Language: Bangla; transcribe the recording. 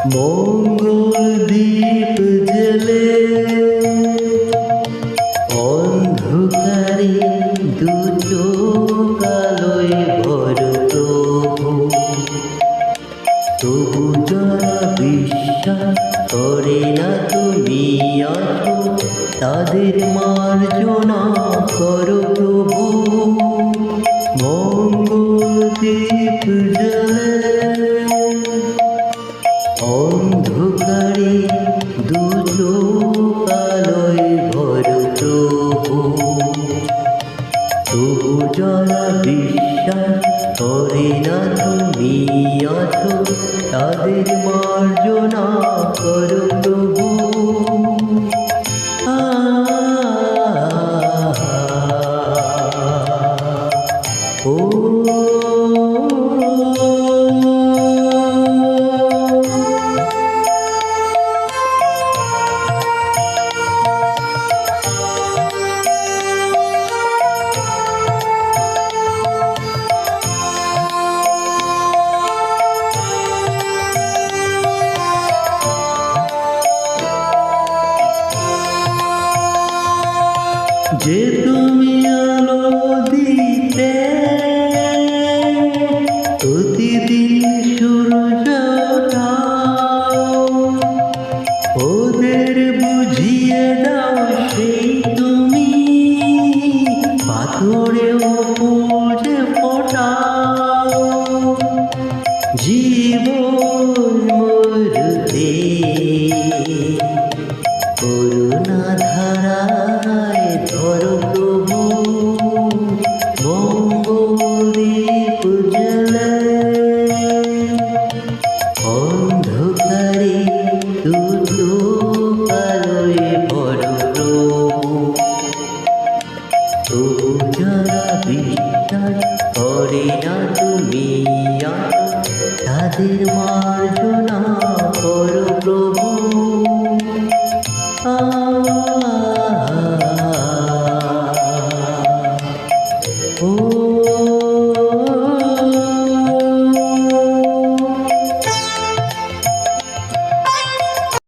মঙ্গল দ্বীপ জেলে অন্ধকারে দু চোখ আলোয় ভর প্রভু, তবু যারা বিশ্বাস করে না তুমি আছো, তাদের মার্জনা করো প্রভু। মঙ্গল দ্বীপ জেলে অন্ধকারে দু চোখ আলোয় ভর প্রভু, তবু যারা বিশ্বাস করে না তুমি আছো, তাদের মার্জনা করো প্রভু। ও যে তুমি আলো দিতে প্রতিদিন সূর্য ওঠাও, ওদের বুঝিয়ে দাও সেই তুমি পাথরেও ফুল ফোটাও। জীবন মরতে করুণা ধারায় ধরো প্রভু। মঙ্গল দ্বীপ জেলে অন্ধকারে দু চোখ আলোয় ভরো প্রভু, তবু যারা বিশ্বাস করে না তুমি আছো, তাদের মার্জনা করো প্রভু।